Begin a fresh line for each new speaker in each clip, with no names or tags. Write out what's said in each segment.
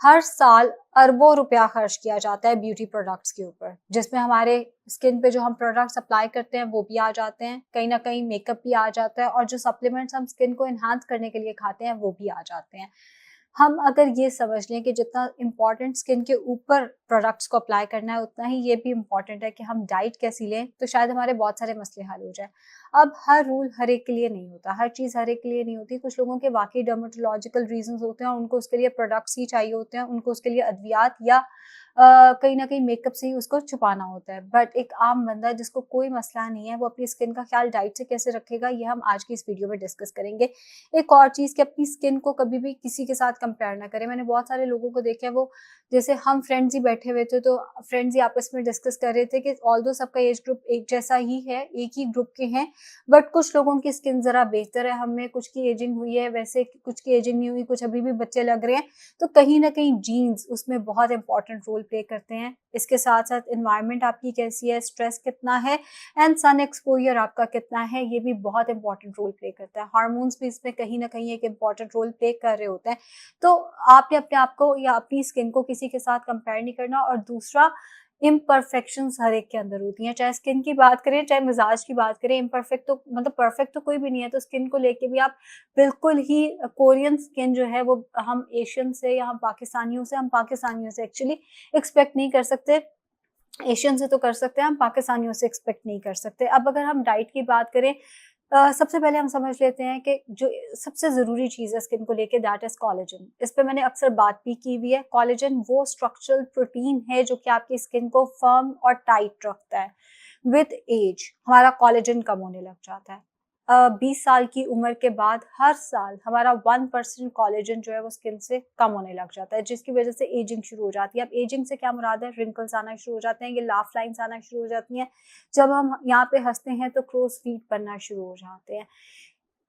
हर साल अरबों रुपया खर्च किया जाता है ब्यूटी प्रोडक्ट्स के ऊपर, जिसमें हमारे स्किन पे जो हम प्रोडक्ट्स अप्लाई करते हैं वो भी आ जाते हैं, कहीं ना कहीं मेकअप भी आ जाता है, और जो सप्लीमेंट्स हम स्किन को एनहांस करने के लिए खाते हैं वो भी आ जाते हैं। हम अगर ये समझ लें कि जितना इम्पोर्टेंट स्किन के ऊपर प्रोडक्ट्स को अप्लाई करना है, उतना ही ये भी इम्पोर्टेंट है कि हम डाइट कैसी लें, तो शायद हमारे बहुत सारे मसले हल हो जाए। अब हर रूल हर एक के लिए नहीं होता, हर चीज़ हर एक के लिए नहीं होती। कुछ लोगों के वाकई डर्मेटोलॉजिकल रीजंस होते हैं और उनको उसके लिए प्रोडक्ट्स ही चाहिए होते हैं, उनको उसके लिए अद्वियात या कहीं ना कहीं मेकअप से ही उसको छुपाना होता है। बट एक आम बंदा जिसको कोई मसला नहीं है, वो अपनी स्किन का ख्याल डाइट से कैसे रखेगा, ये हम आज की इस वीडियो में डिस्कस करेंगे। एक और चीज़ कि अपनी स्किन को कभी भी किसी के साथ कंपेयर ना करें। मैंने बहुत सारे लोगों को देखा है, वो जैसे हम फ्रेंड्स ही बैठे हुए थे तो फ्रेंड्स ही आपस में डिस्कस कर रहे थे कि ऑल्दो सबका एज ग्रुप एक जैसा ही है, एक ही ग्रुप के हैं, बट कुछ लोगों की स्किन जरा बेहतर है, हमें कुछ की एजिंग हुई है, वैसे कुछ की एजिंग नहीं हुई, कुछ अभी भी बच्चे लग रहे हैं। तो कहीं ना कहीं जीन्स उसमें बहुत इंपॉर्टेंट रोल प्ले करते हैं। इसके साथ साथ एनवायरनमेंट आपकी कैसी है, स्ट्रेस कितना है, एंड सन एक्सपोजर आपका कितना है, ये भी बहुत इंपॉर्टेंट रोल प्ले करता है। हार्मोन्स भी इसमें कहीं ना कहीं एक इंपॉर्टेंट रोल प्ले कर रहे होते हैं। तो आपने अपने आप को या अपनी स्किन को किसी के साथ कंपेयर नहीं करना। और दूसरा, इम्परफेक्शंस हर एक के अंदर होती हैं, चाहे स्किन की बात करें चाहे मिजाज की बात करें। इम्परफेक्ट तो मतलब परफेक्ट तो कोई भी नहीं है, तो स्किन को लेके भी आप बिल्कुल ही कोरियन स्किन जो है वो हम एशियन से या हम पाकिस्तानियों से एक्चुअली एक्सपेक्ट नहीं कर सकते। एशियन से तो कर सकते हैं, हम पाकिस्तानियों से एक्सपेक्ट नहीं कर सकते। अब अगर हम डाइट की बात करें, सबसे पहले हम समझ लेते हैं कि जो सबसे ज़रूरी चीज़ है स्किन को लेके, दैट इज़ कोलेजन। इस पे मैंने अक्सर बात भी की हुई है। कोलेजन वो स्ट्रक्चरल प्रोटीन है जो कि आपकी स्किन को फर्म और टाइट रखता है। विद एज हमारा कोलेजन कम होने लग जाता है। 20 साल की उम्र के बाद हर साल हमारा 1% कोलेजन जो है वो स्किन से कम होने लग जाता है, जिसकी वजह से एजिंग शुरू हो जाती है। अब एजिंग से क्या मुराद है? रिंकल्स आना शुरू हो जाते हैं, ये लाफ लाइन्स आना शुरू हो जाती हैं। जब हम यहाँ पे हंसते हैं तो क्रोज फीट बनना शुरू हो जाते हैं।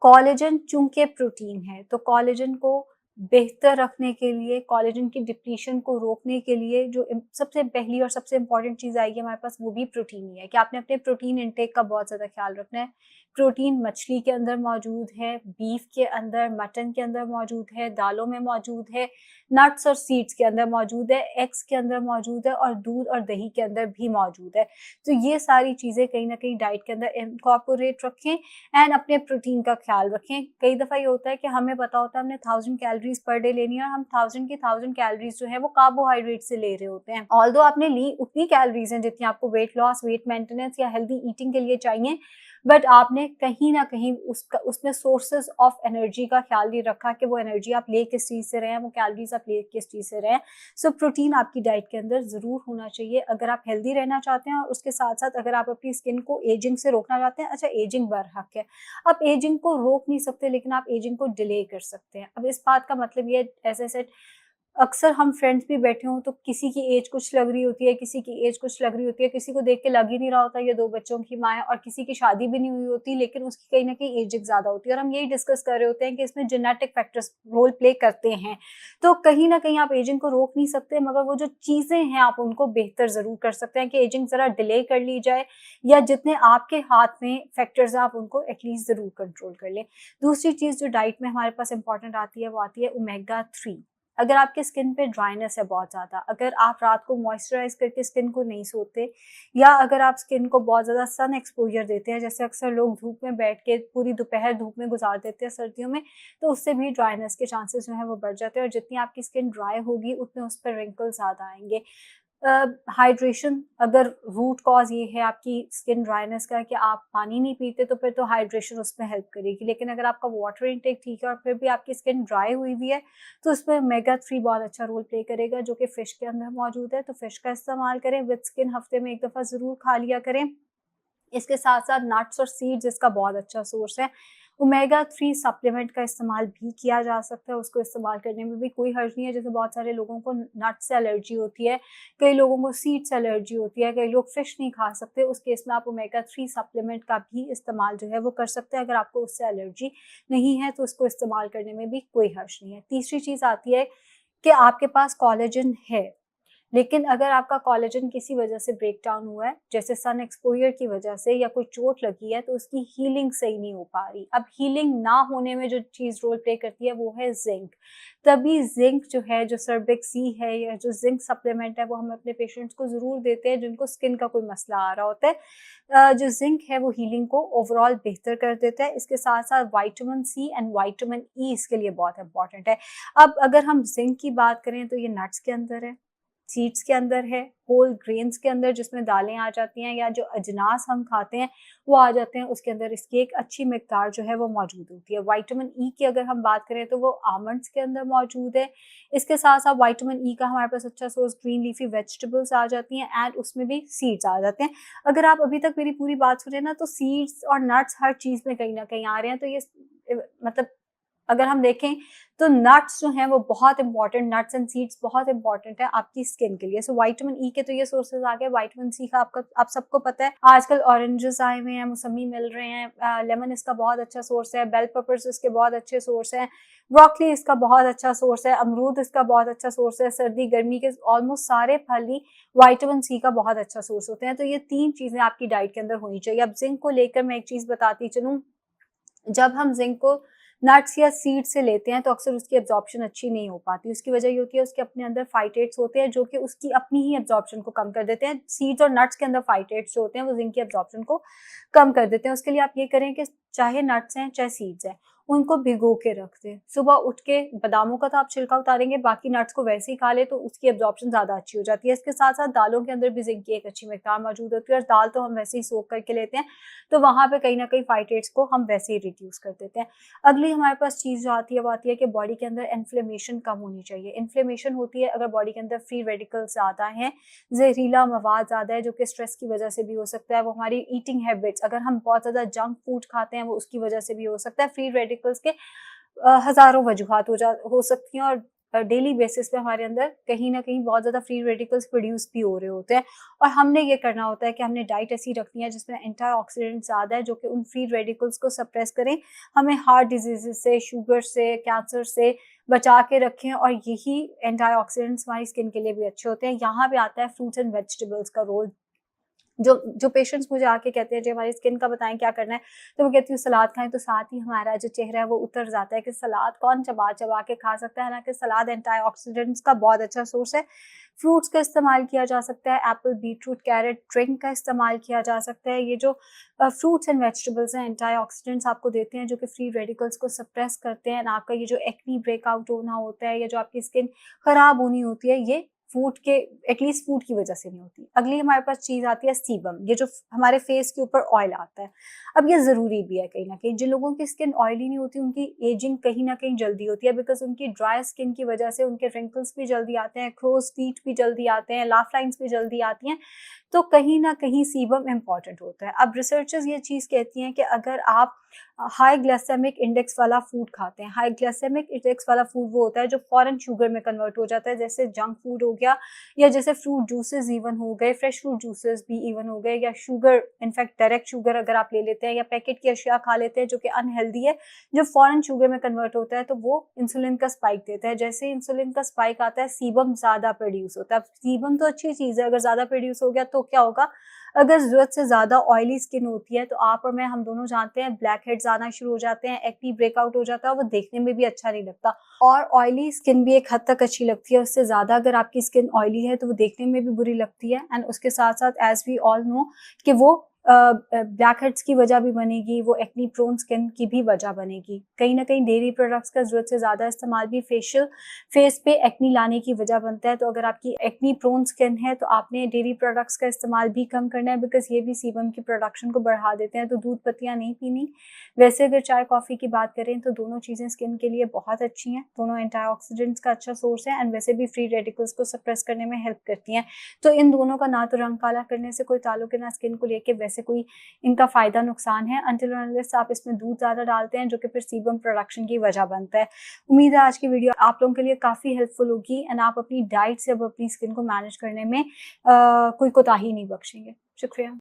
कोलेजन चूंकि प्रोटीन है, तो कोलेजन को बेहतर रखने के लिए, कोलेजन की डिप्लीशन को रोकने के लिए जो सबसे पहली और सबसे इंपॉर्टेंट चीज़ आएगी हमारे पास, वो भी प्रोटीन ही है कि आपने अपने प्रोटीन इंटेक का बहुत ज़्यादा ख्याल रखना है। प्रोटीन मछली के अंदर मौजूद है, बीफ के अंदर, मटन के अंदर मौजूद है, दालों में मौजूद है, नट्स और सीड्स के अंदर मौजूद है, एग्स के अंदर मौजूद है, और दूध और दही के अंदर भी मौजूद है। तो ये सारी चीज़ें कहीं ना कहीं डाइट के अंदर इनकॉर्पोरेट रखें एंड अपने प्रोटीन का ख्याल रखें। कई दफ़ा ये होता है कि हमें पता होता है हमने 1000 कैलोरीज पर डे लेनी है, और हम 1000 की 1000 कैलोरीज जो है वो कार्बोहाइड्रेट से ले रहे होते हैं। ऑल्दो आपने ली उतनी कैलोरीज हैं जितनी आपको वेट लॉस, वेट मेंटेनेंस या हेल्दी ईटिंग के लिए चाहिए, बट आपने कहीं ना कहीं उसमें सोर्सेज ऑफ एनर्जी का ख्याल नहीं रखा कि वो एनर्जी आप ले किस चीज़ से रहे हैं, वो कैलोरीज आप ले किस चीज़ से रहे हैं। सो प्रोटीन आपकी डाइट के अंदर ज़रूर होना चाहिए अगर आप हेल्दी रहना चाहते हैं, और उसके साथ साथ अगर आप अपनी स्किन को एजिंग से रोकना चाहते हैं। अच्छा, एजिंग बरहक है, आप एजिंग को रोक नहीं सकते, लेकिन आप एजिंग को डिले कर सकते हैं। अब इस बात का मतलब ये, ऐसे सेट अक्सर हम फ्रेंड्स भी बैठे हों तो किसी की एज कुछ लग रही होती है, किसी की एज कुछ लग रही होती है, किसी को देख के लग ही नहीं रहा होता ये 2 बच्चों की माँ है, और किसी की शादी भी नहीं हुई होती लेकिन उसकी कहीं ना कहीं एजिंग ज्यादा होती है, और हम यही डिस्कस कर रहे होते हैं कि इसमें जेनेटिक फैक्टर्स रोल प्ले करते हैं। तो कहीं ना कहीं आप एजिंग को रोक नहीं सकते, मगर वो जो चीजें हैं आप उनको बेहतर जरूर कर सकते हैं कि एजिंग जरा डिले कर ली जाए, या जितने आपके हाथ में फैक्टर्स आप उनको एटलीस्ट जरूर कंट्रोल कर लें। दूसरी चीज जो डाइट में हमारे पास इंपॉर्टेंट आती है, वो आती है ओमेगा 3। अगर आपके स्किन पे ड्राइनेस है बहुत ज़्यादा, अगर आप रात को मॉइस्चराइज करके स्किन को नहीं सोते, या अगर आप स्किन को बहुत ज़्यादा सन एक्सपोजर देते हैं, जैसे अक्सर लोग धूप में बैठ के पूरी दोपहर धूप में गुजार देते हैं सर्दियों में, तो उससे भी ड्राइनेस के चांसेस जो है वो बढ़ जाते हैं, और जितनी आपकी स्किन ड्राई होगी उतने उस पर रिंकल ज़्यादा आएंगे। हाइड्रेशन, अगर रूट कॉज ये है आपकी स्किन ड्राइनेस का कि आप पानी नहीं पीते, तो फिर तो हाइड्रेशन उसमें हेल्प करेगी। लेकिन अगर आपका वाटर इनटेक ठीक है और फिर भी आपकी स्किन ड्राई हुई हुई है, तो उसमें ओमेगा 3 बहुत अच्छा रोल प्ले करेगा, जो कि फिश के अंदर मौजूद है। तो फिश का इस्तेमाल करें विद स्किन, हफ्ते में 1 दफ़ा ज़रूर खा लिया करें। इसके साथ साथ नट्स और सीड्स इसका बहुत अच्छा सोर्स है। ओमेगा 3 सप्लीमेंट का इस्तेमाल भी किया जा सकता है, उसको इस्तेमाल करने में भी कोई हर्ज नहीं है। जैसे बहुत सारे लोगों को नट से एलर्जी होती है, कई लोगों को सीड से एलर्जी होती है, कई लोग फिश नहीं खा सकते, उस केस में आप ओमेगा 3 सप्लीमेंट का भी इस्तेमाल जो है वो कर सकते हैं। अगर आपको उससे एलर्जी नहीं है तो उसको इस्तेमाल करने में भी कोई हर्ज नहीं है। तीसरी चीज़ आती है कि आपके पास कोलेजन है, लेकिन अगर आपका कोलेजन किसी वजह से ब्रेक डाउन हुआ है, जैसे सन एक्सपोजर की वजह से या कोई चोट लगी है, तो उसकी हीलिंग सही नहीं हो पा रही। अब हीलिंग ना होने में जो चीज रोल प्ले करती है वो है जिंक। तभी जिंक जो है, जो सर्बिक सी है या जो जिंक सप्लीमेंट है, वो हम अपने पेशेंट्स को जरूर देते हैं जिनको स्किन का कोई मसला आ रहा होता है। जो जिंक है वो हीलिंग को ओवरऑल बेहतर कर देता है। इसके साथ साथ vitamin C and vitamin E इसके लिए बहुत इंपॉर्टेंट है। अब अगर हम जिंक की बात करें तो ये नट्स के अंदर है, सीड्स के अंदर है, होल ग्रेन्स के अंदर जिसमें दालें आ जाती हैं, या जो अजनास हम खाते हैं वो आ जाते हैं, उसके अंदर इसकी एक अच्छी मिकदार जो है वो मौजूद होती है। विटामिन ई की अगर हम बात करें तो वो आमंड्स के अंदर मौजूद है। इसके साथ साथ विटामिन ई का हमारे पास अच्छा सोर्स ग्रीन लीफी वेजिटेबल्स आ जाती हैं एंड उसमें भी सीड्स आ जाते हैं। अगर आप अभी तक मेरी पूरी बात सुने ना, तो सीड्स और नट्स हर चीज में कहीं ना कहीं आ रहे हैं। तो ये मतलब अगर हम देखें तो नट्स जो हैं वो बहुत इंपॉर्टेंट, नट्स एंड सीड्स बहुत इंपॉर्टेंट है आपकी स्किन के लिए। सो विटामिन ई के तो ये सोर्सेज आ गए। विटामिन सी का आप सबको पता है, आजकल ऑरेंजेस आए हुए हैं, मौसमी मिल रहे हैं, लेमन इसका बहुत अच्छा सोर्स है, बेल पेपर्स इसके बहुत अच्छे सोर्स हैं, ब्रोकली इसका बहुत अच्छा सोर्स है, अमरूद इसका बहुत अच्छा सोर्स है। सर्दी गर्मी के ऑलमोस्ट सारे फल ही विटामिन सी का बहुत अच्छा सोर्स होते हैं। तो ये 3 चीजें आपकी डाइट के अंदर होनी चाहिए। अब जिंक को लेकर मैं एक चीज बताती चलूं, जब हम जिंक को नट्स या सीड से लेते हैं तो अक्सर उसकी एब्जॉर्प्शन अच्छी नहीं हो पाती। उसकी वजह ये होती है उसके अपने अंदर फाइटेट्स होते हैं जो कि उसकी अपनी ही एब्जॉर्प्शन को कम कर देते हैं। सीड्स और नट्स के अंदर फाइटेट्स होते हैं वो जिंक की एब्जॉर्प्शन को कम कर देते हैं। उसके लिए आप ये करें कि चाहे नट्स हैं चाहे सीड्स हैं, उनको भिगो के रख दें। सुबह उठ के बादामों का तो आप छिलका उतारेंगे, बाकी नट्स को वैसे ही खा ले तो उसकी एब्जॉर्प्शन ज्यादा अच्छी हो जाती है। इसके साथ साथ दालों के अंदर भी जिंक की एक अच्छी मिकदार मौजूद होती है, और दाल तो हम वैसे ही सोख करके लेते हैं, तो वहां पे कहीं ना कहीं फाइटेट्स को हम वैसे ही रिड्यूस कर देते हैं। अगली हमारे पास चीज जो आती है वो आती है कि बॉडी के अंदर इन्फ्लेमेशन कम होनी चाहिए। इन्फ्लेमेशन होती है अगर बॉडी के अंदर फ्री रेडिकल्स ज्यादा हैं, जहरीला मवाद ज्यादा है, जो कि स्ट्रेस की वजह से भी हो सकता है, वो हमारी ईटिंग हैबिट्स, अगर हम बहुत ज्यादा जंक फूड खाते हैं वो उसकी वजह से भी हो सकता है। फ्री रेडिकल्स के हजारों वजूहात हो सकती हैं, और डेली बेसिस पे हमारे अंदर कहीं ना कहीं बहुत ज्यादा फ्री रेडिकल्स प्रोड्यूस भी हो रहे होते हैं। और हमने ये करना होता है कि हमने डाइट ऐसी रखनी है जिसमें एंटीऑक्सीडेंट ज्यादा है जो कि उन फ्री रेडिकल्स को सप्रेस करें, हमें हार्ट डिजीजेस से, शुगर से, कैंसर से बचा के रखें। और यही एंटीऑक्सीडेंट्स हमारी स्किन के लिए भी अच्छे होते हैं। यहाँ पे आता है फ्रूट्स एंड वेजिटेबल्स का रोल। जो जो पेशेंट्स मुझे आके कहते हैं जी हमारी स्किन का बताएं क्या करना है, तो मैं कहती हूँ सलाद खाएं, तो साथ ही हमारा जो चेहरा है वो उतर जाता है कि सलाद कौन चबा चबा के खा सकता है। हालांकि सलाद एंटीऑक्सीडेंट्स का बहुत अच्छा सोर्स है। फ्रूट्स का इस्तेमाल किया जा सकता है, एप्पल, बीटरूट, कैरेट, ड्रिंक का इस्तेमाल किया जा सकता है। ये जो फ्रूट्स एंड वेजिटेबल्स हैं एंटीऑक्सीडेंट्स आपको देते हैं जो कि फ्री रेडिकल्स को सप्रेस करते हैं। आपका ये जो एक्नी ब्रेकआउट होना होता है या जो आपकी स्किन खराब होनी होती है, ये फूड के, एटलीस्ट फूड की वजह से नहीं होती। अगली हमारे पास चीज आती है सीबम, ये जो हमारे फेस के ऊपर ऑयल आता है। अब ये जरूरी भी है कहीं ना कहीं। जिन लोगों की स्किन ऑयली नहीं होती उनकी एजिंग कहीं ना कहीं जल्दी होती है, बिकॉज उनकी ड्राई स्किन की वजह से उनके रिंकल्स भी जल्दी आते हैं, क्रोज फीट भी जल्दी आते हैं, लाफ लाइन्स भी जल्दी आती हैं। तो कहीं ना कहीं सीबम इंपॉर्टेंट होता है। अब रिसर्चर्स ये चीज कहती हैं कि अगर आप हाई ग्लाइसेमिक इंडेक्स वाला फूड खाते हैं, हाई ग्लाइसेमिक इंडेक्स वाला फूड वो होता है जो फॉरन शुगर में कन्वर्ट हो जाता है, जैसे जंक फूड हो गया, या जैसे फ्रूट जूसेस इवन हो गए, फ्रेश फ्रूट जूसेस भी इवन हो गए, या शुगर, इनफैक्ट डायरेक्ट शुगर अगर आप ले लेते हैं या पैकेट की अशिया खा लेते हैं जो कि अनहेल्दी है, जो फॉरन शुगर में कन्वर्ट होता है, तो वो इंसुलिन का स्पाइक देता है। जैसे इंसुलिन का स्पाइक आता है, सीबम ज्यादा प्रोड्यूस होता है। अब सीबम तो अच्छी चीज है, अगर ज्यादा प्रोड्यूस हो गया तो क्या होगा, अगर जरूरत से ज्यादा ऑयली स्किन होती है तो आप और मैं, हम दोनों जानते हैं, ब्लैक हेड्स आना शुरू हो जाते हैं, एक्नी ब्रेकआउट हो जाता है, वो देखने में भी अच्छा नहीं लगता। और ऑयली स्किन भी एक हद तक अच्छी लगती है, उससे ज्यादा अगर आपकी स्किन ऑयली है तो वो देखने में भी बुरी लगती है। एंड उसके साथ साथ एज वी ऑल नो कि वो ब्लैक हेड्स की वजह भी बनेगी, वो एक्नी प्रोन स्किन की भी वजह बनेगी। कहीं ना कहीं डेयरी प्रोडक्ट्स का जरूरत से ज्यादा इस्तेमाल भी फेस पे एक्नी लाने की वजह बनता है। तो अगर आपकी एक्नी प्रोन स्किन है तो आपने डेयरी प्रोडक्ट्स का इस्तेमाल भी कम करना है, बिकॉज ये भी सीबम की प्रोडक्शन को बढ़ा देते हैं। तो दूध पत्तियां नहीं पीनी। वैसे अगर चाय कॉफी की बात करें तो दोनों चीजें स्किन के लिए बहुत अच्छी हैं, दोनों एंटीऑक्सीडेंट्स का अच्छा सोर्स है एंड वैसे भी फ्री रेडिकल्स को सप्रेस करने में हेल्प करती हैं। तो इन दोनों का ना तो रंग काला करने से कोई ताल्लुक है, ना स्किन को लेके वैसे कोई इनका फायदा नुकसान है, अनटिल अनलेस आप इसमें दूध ज्यादा डालते हैं जो कि फिर सीबम प्रोडक्शन की वजह बनता है। उम्मीद है आज की वीडियो आप लोगों के लिए काफी हेल्पफुल होगी एंड आप अपनी डाइट से अब अपनी स्किन को मैनेज करने में कोई कोताही नहीं बख्शेंगे। शुक्रिया।